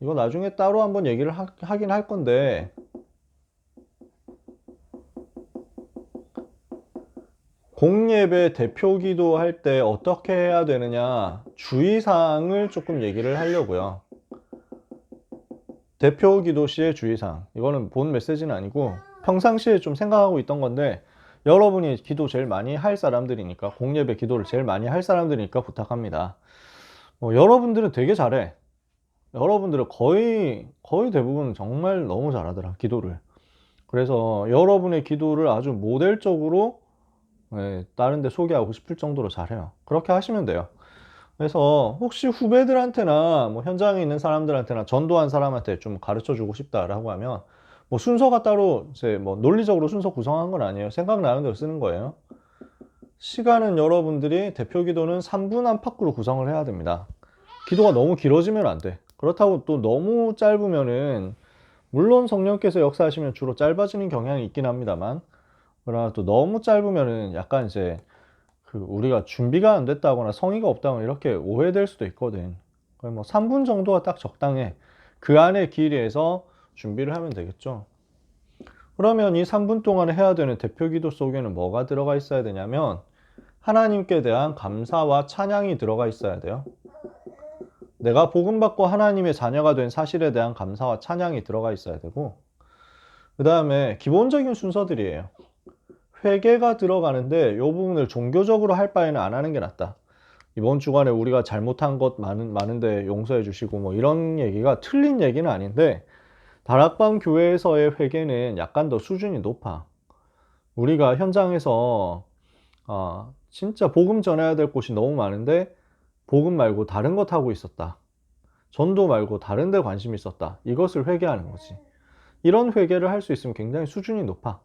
이거 나중에 따로 한번 얘기를 하긴 할 건데, 공예배 대표 기도 할 때 어떻게 해야 되느냐, 주의사항을 조금 얘기를 하려고요. 대표 기도 시의 주의사항. 이거는 본 메시지는 아니고 평상시에 좀 생각하고 있던 건데, 여러분이 기도 제일 많이 할 사람들이니까, 공예배 기도를 제일 많이 할 사람들이니까 부탁합니다. 여러분들은 되게 잘해. 여러분들은 거의 대부분 정말 너무 잘하더라, 기도를. 그래서 여러분의 기도를 아주 모델적으로 다른 데 소개하고 싶을 정도로 잘해요. 그렇게 하시면 돼요. 그래서 혹시 후배들한테나 뭐 현장에 있는 사람들한테나 전도한 사람한테 좀 가르쳐 주고 싶다라고 하면, 뭐 순서가 따로 이제 뭐 논리적으로 순서 구성한 건 아니에요. 생각나는 대로 쓰는 거예요. 시간은 여러분들이 대표 기도는 3분 안팎으로 구성을 해야 됩니다. 기도가 너무 길어지면 안 돼. 그렇다고 또 너무 짧으면은, 물론 성령께서 역사하시면 주로 짧아지는 경향이 있긴 합니다만, 그러나 또 너무 짧으면은 약간 이제 우리가 준비가 안 됐다거나 성의가 없다거나 이렇게 오해될 수도 있거든. 뭐 3분 정도가 딱 적당해. 그 안에 길이에서 준비를 하면 되겠죠. 그러면 이 3분 동안에 해야 되는 대표 기도 속에는 뭐가 들어가 있어야 되냐면, 하나님께 대한 감사와 찬양이 들어가 있어야 돼요. 내가 복음받고 하나님의 자녀가 된 사실에 대한 감사와 찬양이 들어가 있어야 되고, 그 다음에 기본적인 순서들이에요. 회개가 들어가는데 이 부분을 종교적으로 할 바에는 안 하는 게 낫다. 이번 주간에 우리가 잘못한 것 많은데 용서해 주시고 뭐 이런 얘기가 틀린 얘기는 아닌데, 다락방 교회에서의 회개는 약간 더 수준이 높아. 우리가 현장에서 진짜 복음 전해야 될 곳이 너무 많은데 복음 말고 다른 것 하고 있었다. 전도 말고 다른 데 관심이 있었다. 이것을 회개하는 거지. 이런 회개를 할 수 있으면 굉장히 수준이 높아.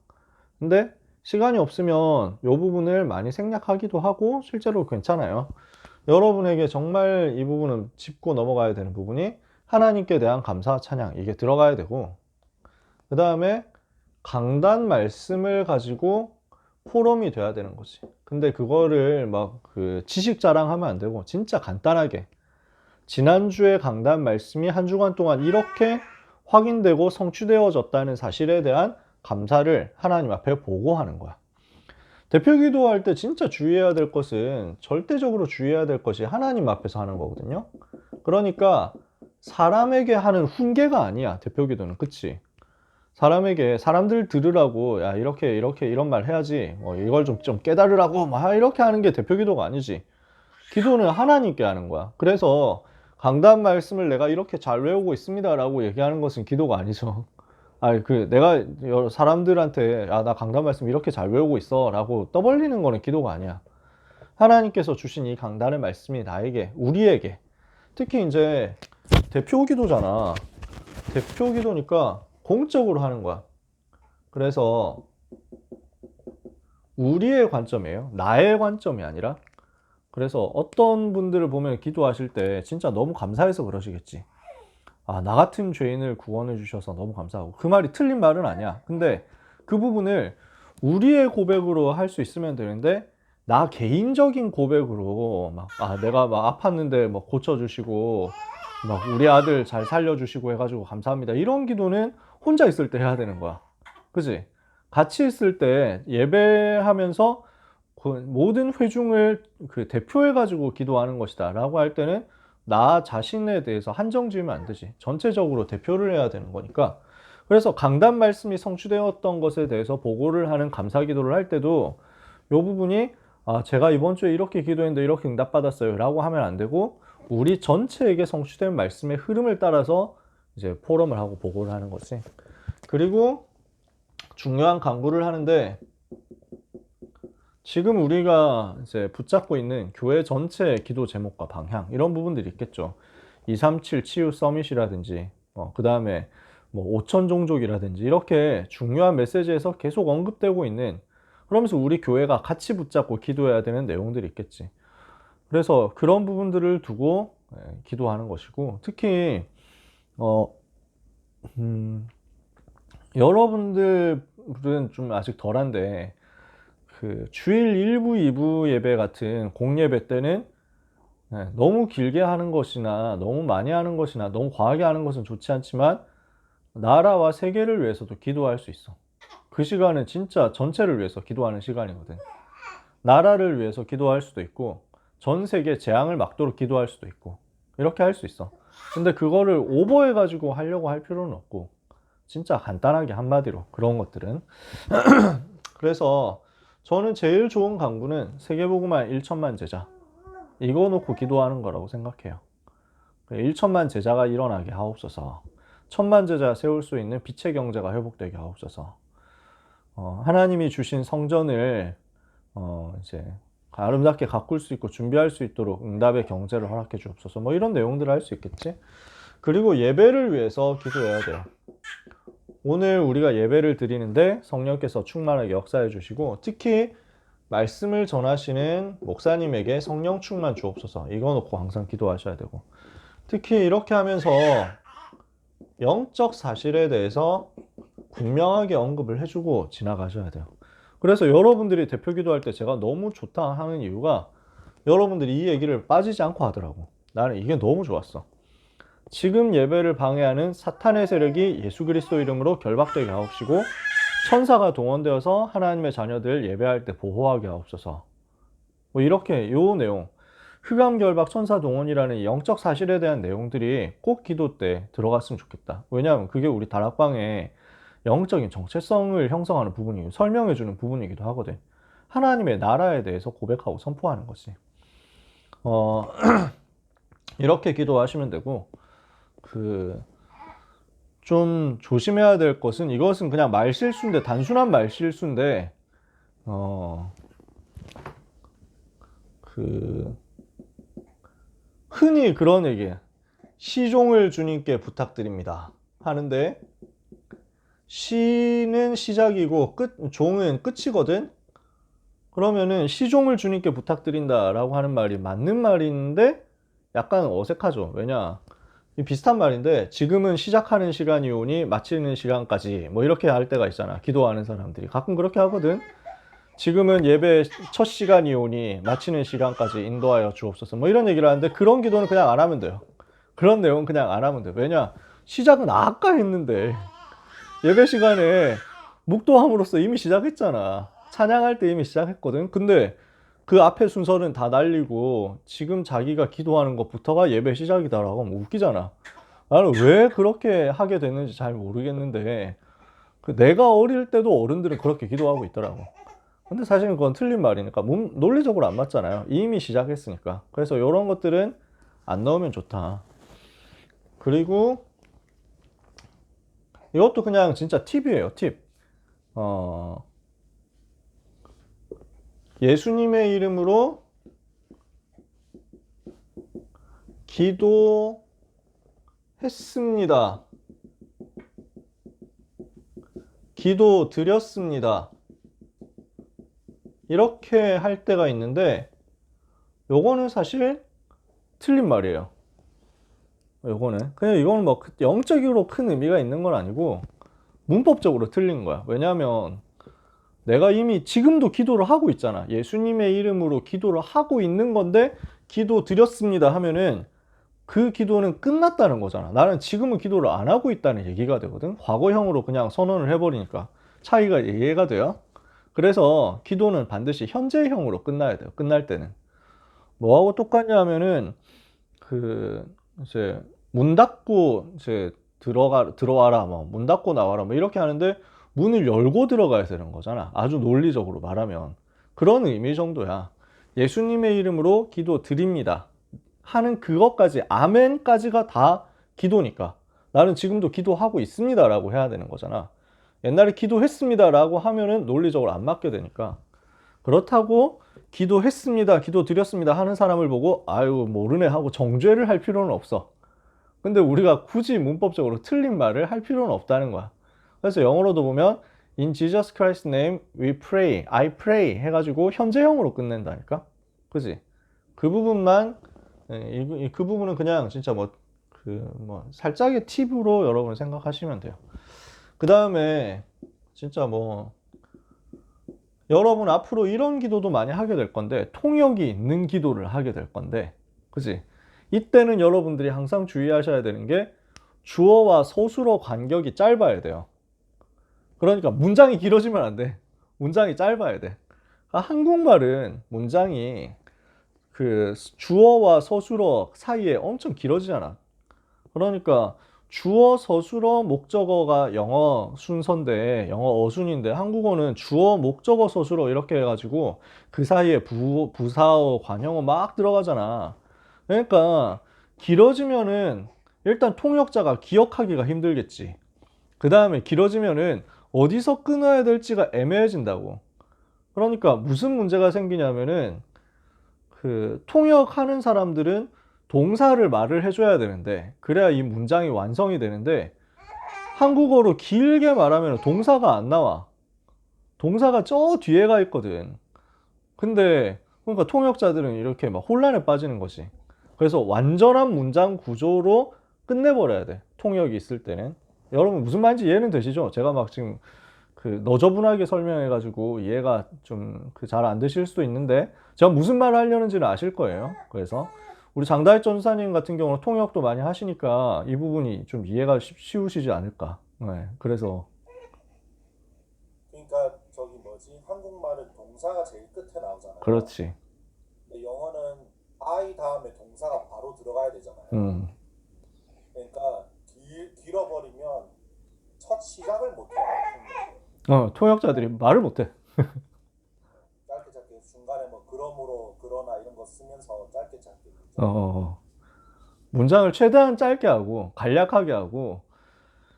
근데 시간이 없으면 이 부분을 많이 생략하기도 하고 실제로 괜찮아요. 여러분에게 정말 이 부분은 짚고 넘어가야 되는 부분이, 하나님께 대한 감사 찬양, 이게 들어가야 되고, 그 다음에 강단 말씀을 가지고 포럼이 돼야 되는 거지. 근데 그거를 막 지식 자랑하면 안 되고 진짜 간단하게, 지난주에 강단 말씀이 한 주간 동안 이렇게 확인되고 성취되어졌다는 사실에 대한 감사를 하나님 앞에 보고하는 거야. 대표 기도할 때 진짜 주의해야 될 것은, 절대적으로 주의해야 될 것이 하나님 앞에서 하는 거거든요. 그러니까 사람에게 하는 훈계가 아니야, 대표 기도는. 그치? 사람들 들으라고, 야, 이렇게 이런 말 해야지, 뭐 이걸 좀 깨달으라고 막 이렇게 하는 게 대표 기도가 아니지. 기도는 하나님께 하는 거야. 그래서 강단 말씀을 내가 이렇게 잘 외우고 있습니다 라고 얘기하는 것은 기도가 아니죠. 내가 여러 사람들한테, 야, 나 강단 말씀 이렇게 잘 외우고 있어 라고 떠벌리는 거는 기도가 아니야. 하나님께서 주신 이 강단의 말씀이 나에게, 우리에게, 특히 이제 대표 기도잖아. 대표 기도니까 공적으로 하는 거야. 그래서 우리의 관점이에요. 나의 관점이 아니라. 그래서 어떤 분들을 보면 기도하실 때 진짜 너무 감사해서 그러시겠지. 나 같은 죄인을 구원해 주셔서 너무 감사하고. 그 말이 틀린 말은 아니야. 근데 그 부분을 우리의 고백으로 할 수 있으면 되는데, 나 개인적인 고백으로 내가 막 아팠는데 뭐 고쳐주시고, 막 우리 아들 잘 살려주시고 해가지고 감사합니다, 이런 기도는 혼자 있을 때 해야 되는 거야. 그지? 같이 있을 때 예배하면서 모든 회중을 대표해가지고 기도하는 것이다 라고 할 때는, 나 자신에 대해서 한정 지으면 안 되지. 전체적으로 대표를 해야 되는 거니까. 그래서 강단 말씀이 성취되었던 것에 대해서 보고를 하는 감사 기도를 할 때도 이 부분이, 제가 이번 주에 이렇게 기도했는데 이렇게 응답받았어요 라고 하면 안 되고, 우리 전체에게 성취된 말씀의 흐름을 따라서 이제 포럼을 하고 보고를 하는 거지. 그리고 중요한 강구를 하는데, 지금 우리가 이제 붙잡고 있는 교회 전체의 기도 제목과 방향, 이런 부분들이 있겠죠. 237 치유 서밋이라든지, 그 다음에 뭐 5천 종족이라든지, 이렇게 중요한 메시지에서 계속 언급되고 있는, 그러면서 우리 교회가 같이 붙잡고 기도해야 되는 내용들이 있겠지. 그래서 그런 부분들을 두고 기도하는 것이고, 특히 어, 여러분들은 좀 아직 덜한데, 주일 1부, 2부 예배 같은 공예배 때는 네, 너무 길게 하는 것이나 너무 많이 하는 것이나 너무 과하게 하는 것은 좋지 않지만 나라와 세계를 위해서도 기도할 수 있어. 그 시간은 진짜 전체를 위해서 기도하는 시간이거든. 나라를 위해서 기도할 수도 있고 전 세계 재앙을 막도록 기도할 수도 있고 이렇게 할 수 있어. 근데 그거를 오버해 가지고 하려고 할 필요는 없고 진짜 간단하게 한마디로 그런 것들은. 그래서 저는 제일 좋은 강구는 세계복음화 1천만 제자 이거 놓고 기도하는 거라고 생각해요. 1천만 제자가 일어나게 하옵소서. 천만 제자 세울 수 있는 빛의 경제가 회복되게 하옵소서. 하나님이 주신 성전을 이제 아름답게 가꿀 수 있고 준비할 수 있도록 응답의 경제를 허락해 주옵소서. 뭐 이런 내용들을 할 수 있겠지. 그리고 예배를 위해서 기도해야 돼요. 오늘 우리가 예배를 드리는데 성령께서 충만하게 역사해 주시고 특히 말씀을 전하시는 목사님에게 성령 충만 주옵소서. 이거 놓고 항상 기도하셔야 되고 특히 이렇게 하면서 영적 사실에 대해서 분명하게 언급을 해주고 지나가셔야 돼요. 그래서 여러분들이 대표 기도할 때 제가 너무 좋다 하는 이유가 여러분들이 이 얘기를 빠지지 않고 하더라고. 나는 이게 너무 좋았어. 지금 예배를 방해하는 사탄의 세력이 예수 그리스도 이름으로 결박되게 하옵시고 천사가 동원되어서 하나님의 자녀들 예배할 때 보호하게 하옵소서. 뭐 이렇게 요 내용 흑암 결박 천사 동원이라는 영적 사실에 대한 내용들이 꼭 기도 때 들어갔으면 좋겠다. 왜냐하면 그게 우리 다락방의 영적인 정체성을 형성하는 부분이고 설명해주는 부분이기도 하거든. 하나님의 나라에 대해서 고백하고 선포하는 거지. 이렇게 기도하시면 되고 좀 조심해야 될 것은 이것은 그냥 말실수인데 단순한 말실수인데 흔히 그런 얘기예요. 시종을 주님께 부탁드립니다 하는데 시는 시작이고 종은 끝이거든. 그러면은 시종을 주님께 부탁드린다라고 하는 말이 맞는 말인데 약간 어색하죠. 왜냐 비슷한 말인데 지금은 시작하는 시간이 오니 마치는 시간까지 뭐 이렇게 할 때가 있잖아. 기도하는 사람들이 가끔 그렇게 하거든. 지금은 예배 첫 시간이 오니 마치는 시간까지 인도하여 주옵소서 뭐 이런 얘기를 하는데 그런 기도는 그냥 안 하면 돼요. 그런 내용은 그냥 안 하면 돼요. 왜냐 시작은 아까 했는데 예배 시간에 묵도함으로써 이미 시작했잖아. 찬양할 때 이미 시작했거든. 근데 그 앞에 순서는 다 날리고 지금 자기가 기도하는 것부터가 예배 시작이다라고 하면 웃기잖아. 나는 왜 그렇게 하게 됐는지 잘 모르겠는데 내가 어릴 때도 어른들은 그렇게 기도하고 있더라고. 근데 사실은 그건 틀린 말이니까 논리적으로 안 맞잖아요. 이미 시작했으니까. 그래서 이런 것들은 안 넣으면 좋다. 그리고 이것도 그냥 진짜 팁이에요. 팁. 예수님의 이름으로 기도했습니다. 기도 드렸습니다. 이렇게 할 때가 있는데 요거는 사실 틀린 말이에요. 이거는 뭐 영적으로 큰 의미가 있는 건 아니고 문법적으로 틀린 거야. 왜냐하면 내가 이미 지금도 기도를 하고 있잖아. 예수님의 이름으로 기도를 하고 있는 건데 기도 드렸습니다 하면은 그 기도는 끝났다는 거잖아. 나는 지금은 기도를 안 하고 있다는 얘기가 되거든. 과거형으로 그냥 선언을 해버리니까 차이가 이해가 돼요. 그래서 기도는 반드시 현재형으로 끝나야 돼요. 끝날 때는 뭐하고 똑같냐 하면은 이제 문 닫고 이제 들어와라 뭐 문 닫고 나와라 뭐 이렇게 하는데 문을 열고 들어가야 되는 거잖아. 아주 논리적으로 말하면 그런 의미 정도야. 예수님의 이름으로 기도 드립니다 하는 그것까지 아멘까지가 다 기도니까 나는 지금도 기도하고 있습니다 라고 해야 되는 거잖아. 옛날에 기도했습니다 라고 하면은 논리적으로 안 맞게 되니까. 그렇다고 기도했습니다 기도 드렸습니다 하는 사람을 보고 아유 모르네 하고 정죄를 할 필요는 없어. 근데 우리가 굳이 문법적으로 틀린 말을 할 필요는 없다는 거야. 그래서 영어로도 보면 In Jesus Christ's name we pray, I pray 해가지고 현재형으로 끝낸다니까. 그지? 그 부분만 그 부분은 그냥 진짜 살짝의 팁으로 여러분 생각하시면 돼요. 그 다음에 진짜 여러분 앞으로 이런 기도도 많이 하게 될 건데 통역이 있는 기도를 하게 될 건데 그지? 이때는 여러분들이 항상 주의하셔야 되는 게 주어와 서술어 간격이 짧아야 돼요. 그러니까 문장이 길어지면 안 돼. 문장이 짧아야 돼. 한국말은 문장이 그 주어와 서술어 사이에 엄청 길어지잖아. 그러니까 주어, 서술어, 목적어가 영어 순서인데, 영어 어순인데, 한국어는 주어, 목적어, 서술어 이렇게 해가지고 그 사이에 부사어, 관형어 막 들어가잖아. 그러니까 길어지면은 일단 통역자가 기억하기가 힘들겠지. 그 다음에 길어지면은 어디서 끊어야 될지가 애매해진다고. 그러니까 무슨 문제가 생기냐면은 그 통역하는 사람들은 동사를 말을 해줘야 되는데, 그래야 이 문장이 완성이 되는데, 한국어로 길게 말하면 동사가 안 나와. 동사가 저 뒤에가 있거든. 근데 그러니까 통역자들은 이렇게 막 혼란에 빠지는 거지. 그래서 완전한 문장 구조로 끝내버려야 돼, 통역이 있을 때는. 여러분 무슨 말인지 이해는 되시죠? 제가 막 지금 그 너저분하게 설명해가지고 이해가 좀 그 잘 안 되실 수도 있는데, 제가 무슨 말을 하려는지는 아실 거예요. 그래서 우리 장다혜 전사님 같은 경우는 통역도 많이 하시니까 이 부분이 좀 이해가 쉬우시지 않을까. 네, 그래서 그러니까 저기 뭐지? 한국말은 동사가 제일 끝에 나오잖아요. 그렇지. 근데 영어는 I 다음에 동사가 바로 들어가야 되잖아요. 음, 그러니까 길어버리면 첫 시작을 못해요. 통역자들이 말을 못해. 짧게 짧게 중간에 뭐 그러므로 그러나 이런 거 쓰면서 짧게 짧게. 어, 어, 어. 문장을 최대한 짧게 하고 간략하게 하고,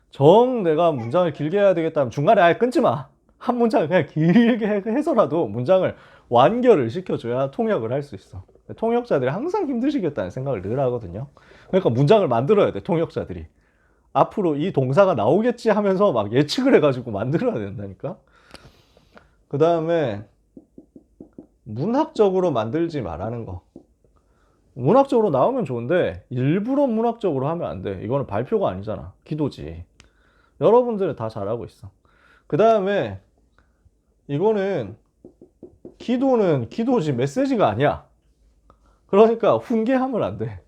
정 내가 문장을 길게 해야 되겠다면 중간에 아예 끊지 마. 한 문장을 그냥 길게 해서라도 문장을 완결을 시켜줘야 통역을 할 수 있어. 통역자들이 항상 힘드시겠다는 생각을 늘 하거든요. 그러니까 문장을 만들어야 돼, 통역자들이. 앞으로 이 동사가 나오겠지 하면서 막 예측을 해가지고 만들어야 된다니까. 그 다음에 문학적으로 만들지 말라는 거. 문학적으로 나오면 좋은데 일부러 문학적으로 하면 안 돼. 이거는 발표가 아니잖아, 기도지. 여러분들은 다 잘하고 있어. 그 다음에 이거는 기도는 기도지 메시지가 아니야. 그러니까 훈계하면 안 돼.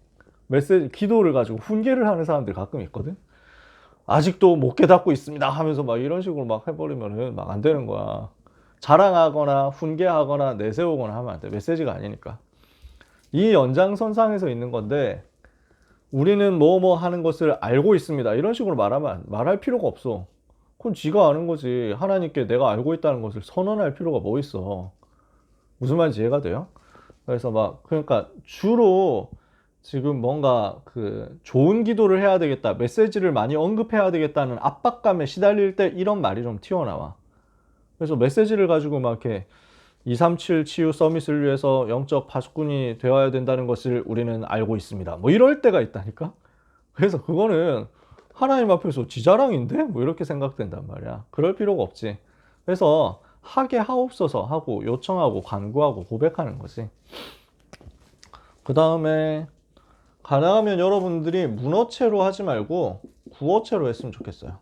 메시지, 기도를 가지고 훈계를 하는 사람들 가끔 있거든. 아직도 못 깨닫고 있습니다 하면서 막 이런 식으로 막 해버리면은 막 안 되는 거야. 자랑하거나 훈계하거나 내세우거나 하면 안 돼. 메시지가 아니니까. 이 연장선상에서 있는 건데, 우리는 뭐뭐 하는 것을 알고 있습니다 이런 식으로 말할 필요가 없어. 그건 지가 아는 거지. 하나님께 내가 알고 있다는 것을 선언할 필요가 뭐 있어. 무슨 말인지 이해가 돼요? 그래서 막 그러니까 주로 지금 뭔가 그 좋은 기도를 해야 되겠다, 메시지를 많이 언급해야 되겠다는 압박감에 시달릴 때 이런 말이 좀 튀어나와. 그래서 메시지를 가지고 막 이렇게 237 치유 서밋을 위해서 영적 파수꾼이 되어야 된다는 것을 우리는 알고 있습니다, 뭐 이럴 때가 있다니까. 그래서 그거는 하나님 앞에서 지 자랑인데? 뭐 이렇게 생각된단 말이야. 그럴 필요가 없지. 그래서 하게 하옵소서 하고 요청하고 간구하고 고백하는 거지. 그 다음에 가능하면 여러분들이 문어체로 하지 말고 구어체로 했으면 좋겠어요.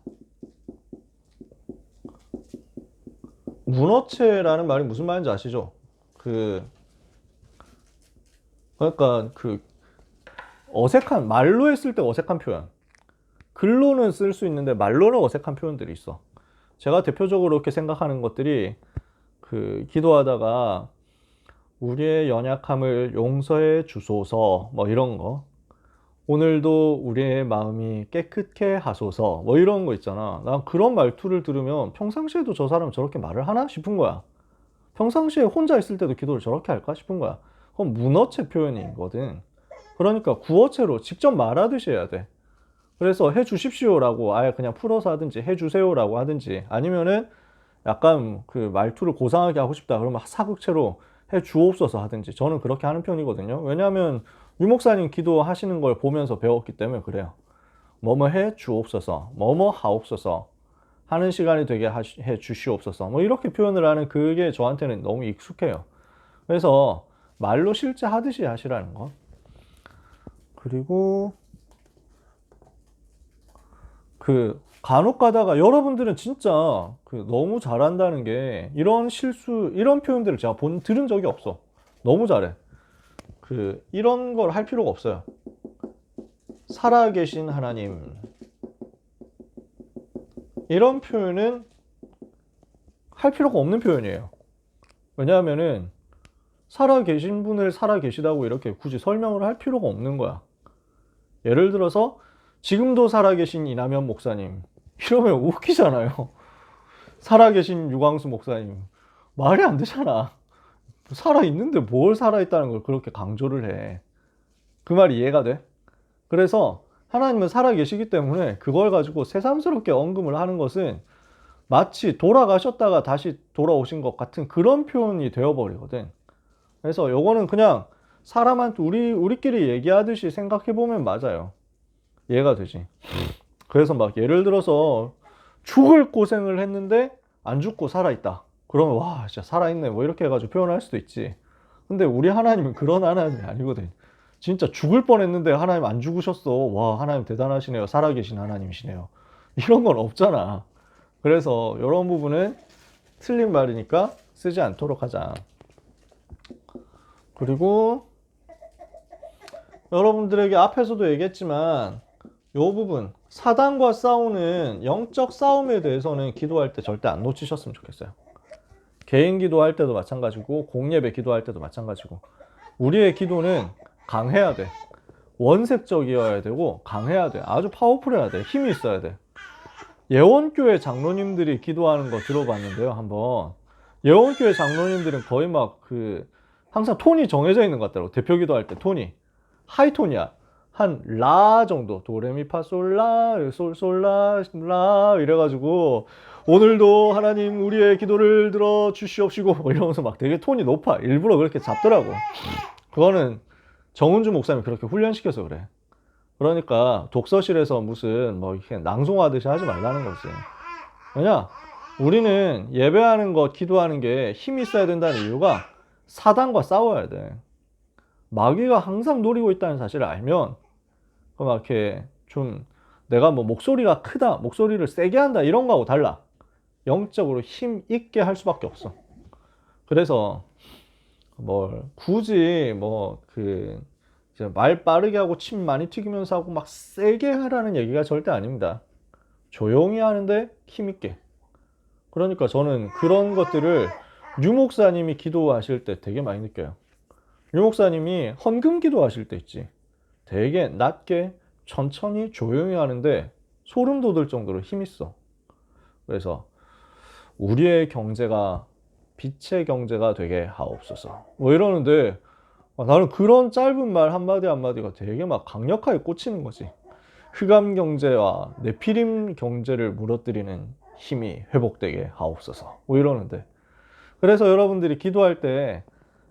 문어체라는 말이 무슨 말인지 아시죠? 그러니까 그 어색한, 말로 했을 때 어색한 표현, 글로는 쓸 수 있는데 말로는 어색한 표현들이 있어. 제가 대표적으로 이렇게 생각하는 것들이 그 기도하다가 우리의 연약함을 용서해 주소서 뭐 이런 거, 오늘도 우리의 마음이 깨끗게 하소서 뭐 이런 거 있잖아. 난 그런 말투를 들으면 평상시에도 저 사람 저렇게 말을 하나 싶은 거야. 평상시에 혼자 있을 때도 기도를 저렇게 할까 싶은 거야. 그건 문어체 표현이거든. 그러니까 구어체로 직접 말하듯이 해야 돼. 그래서 해 주십시오라고 아예 그냥 풀어서 하든지 해 주세요라고 하든지, 아니면은 약간 그 말투를 고상하게 하고 싶다 그러면 사극체로 해 주옵소서 하든지, 저는 그렇게 하는 편이거든요. 왜냐하면 유 목사님 기도하시는 걸 보면서 배웠기 때문에 그래요. 뭐뭐 해 주옵소서, 뭐뭐 하옵소서, 하는 시간이 되게 해 주시옵소서, 뭐 이렇게 표현을 하는 그게 저한테는 너무 익숙해요. 그래서 말로 실제 하듯이 하시라는 거. 그리고 그 간혹 가다가 여러분들은 진짜 그 너무 잘한다는 게, 이런 실수, 이런 표현들을 제가 들은 적이 없어. 너무 잘해. 이런 걸 할 필요가 없어요. 살아계신 하나님, 이런 표현은 할 필요가 없는 표현이에요. 왜냐하면은 살아계신 분을 살아계시다고 이렇게 굳이 설명을 할 필요가 없는 거야. 예를 들어서 지금도 살아계신 이남현 목사님 이러면 웃기잖아요. 살아계신 유광수 목사님 말이 안 되잖아. 살아있는데 뭘 살아있다는 걸 그렇게 강조를 해. 그 말이 이해가 돼? 그래서 하나님은 살아계시기 때문에 그걸 가지고 새삼스럽게 언급을 하는 것은 마치 돌아가셨다가 다시 돌아오신 것 같은 그런 표현이 되어버리거든. 그래서 요거는 그냥 사람한테 우리끼리 얘기하듯이 생각해보면 맞아요. 이해가 되지. 그래서 막 예를 들어서 죽을 고생을 했는데 안 죽고 살아있다. 그러면 와 진짜 살아있네 뭐 이렇게 해가지고 표현할 수도 있지. 근데 우리 하나님은 그런 하나님이 아니거든. 진짜 죽을 뻔했는데 하나님 안 죽으셨어. 와 하나님 대단하시네요. 살아계신 하나님이시네요. 이런 건 없잖아. 그래서 이런 부분은 틀린 말이니까 쓰지 않도록 하자. 그리고 여러분들에게 앞에서도 얘기했지만 이 부분 사단과 싸우는 영적 싸움에 대해서는 기도할 때 절대 안 놓치셨으면 좋겠어요. 개인 기도할 때도 마찬가지고 공예배 기도할 때도 마찬가지고 우리의 기도는 강해야 돼. 원색적이어야 되고 강해야 돼. 아주 파워풀해야 돼. 힘이 있어야 돼. 예원교회 장로님들이 기도하는 거 들어봤는데요. 한번 예원교회 장로님들은 거의 막 항상 톤이 정해져 있는 것 같더라고. 대표 기도할 때 톤이 하이톤이야. 한 라 정도 도레미파솔라 솔솔라 라 이래가지고 오늘도 하나님 우리의 기도를 들어 주시옵시고 뭐 이러면서 막 되게 톤이 높아. 일부러 그렇게 잡더라고. 그거는 정은주 목사님이 그렇게 훈련시켜서 그래. 그러니까 독서실에서 무슨 뭐 이렇게 낭송하듯이 하지 말라는 거지. 왜냐? 우리는 예배하는 것, 기도하는 게 힘이 있어야 된다는 이유가 사단과 싸워야 돼. 마귀가 항상 노리고 있다는 사실을 알면 막 이렇게 좀 내가 뭐 목소리가 크다, 목소리를 세게 한다 이런 거하고 달라. 영적으로 힘 있게 할 수밖에 없어. 그래서 뭘 굳이 말 빠르게 하고 침 많이 튀기면서 하고 막 세게 하라는 얘기가 절대 아닙니다. 조용히 하는데 힘있게. 그러니까 저는 그런 것들을 유 목사님이 기도하실 때 되게 많이 느껴요. 유 목사님이 헌금 기도하실 때 있지. 되게 낮게 천천히 조용히 하는데 소름 돋을 정도로 힘있어. 그래서 우리의 경제가 빛의 경제가 되게 하옵소서 뭐 이러는데 나는 그런 짧은 말 한마디 한마디가 되게 막 강력하게 꽂히는 거지. 흑암 경제와 네피림 경제를 무너뜨리는 힘이 회복되게 하옵소서 뭐 이러는데, 그래서 여러분들이 기도할 때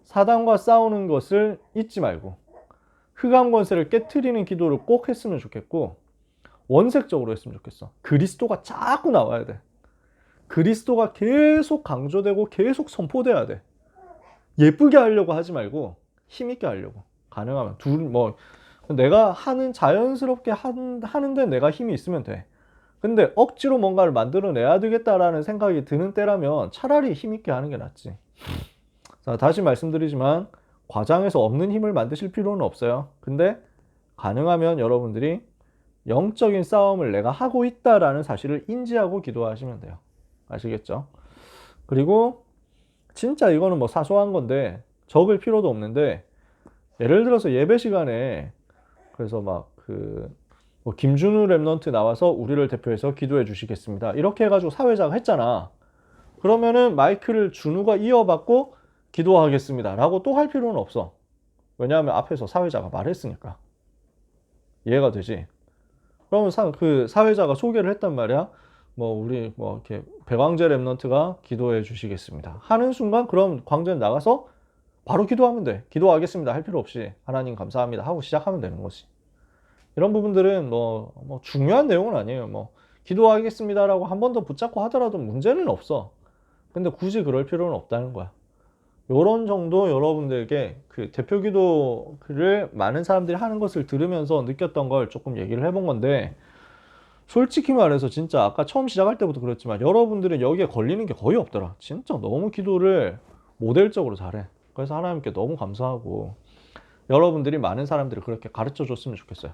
사단과 싸우는 것을 잊지 말고 흑암 권세를 깨트리는 기도를 꼭 했으면 좋겠고 원색적으로 했으면 좋겠어. 그리스도가 자꾸 나와야 돼. 그리스도가 계속 강조되고 계속 선포돼야 돼. 예쁘게 하려고 하지 말고 힘있게 하려고. 가능하면 내가 자연스럽게 하는데 내가 힘이 있으면 돼. 근데 억지로 뭔가를 만들어내야 되겠다라는 생각이 드는 때라면 차라리 힘있게 하는 게 낫지. 자, 다시 말씀드리지만 과장해서 없는 힘을 만드실 필요는 없어요. 근데 가능하면 여러분들이 영적인 싸움을 내가 하고 있다라는 사실을 인지하고 기도하시면 돼요. 아시겠죠? 그리고 진짜 이거는 뭐 사소한 건데 적을 필요도 없는데, 예를 들어서 예배 시간에 그래서 뭐 김준우 랩넌트 나와서 우리를 대표해서 기도해 주시겠습니다 이렇게 해가지고 사회자가 했잖아. 그러면은 마이크를 준우가 이어받고 기도하겠습니다 라고 또 할 필요는 없어. 왜냐하면 앞에서 사회자가 말했으니까. 이해가 되지? 그러면 그 사회자가 소개를 했단 말이야. 우리 이렇게 배광재 랩넌트가 기도해 주시겠습니다 하는 순간 그럼 광재는 나가서 바로 기도하면 돼. 기도하겠습니다 할 필요 없이 하나님 감사합니다 하고 시작하면 되는 거지. 이런 부분들은 뭐 중요한 내용은 아니에요. 기도하겠습니다라고 한 번 더 붙잡고 하더라도 문제는 없어. 근데 굳이 그럴 필요는 없다는 거야. 요런 정도 여러분들에게 그 대표 기도를 많은 사람들이 하는 것을 들으면서 느꼈던 걸 조금 얘기를 해본 건데, 솔직히 말해서 진짜 아까 처음 시작할 때부터 그랬지만 여러분들은 여기에 걸리는 게 거의 없더라. 진짜 너무 기도를 모델적으로 잘해. 그래서 하나님께 너무 감사하고, 여러분들이 많은 사람들을 그렇게 가르쳐 줬으면 좋겠어요.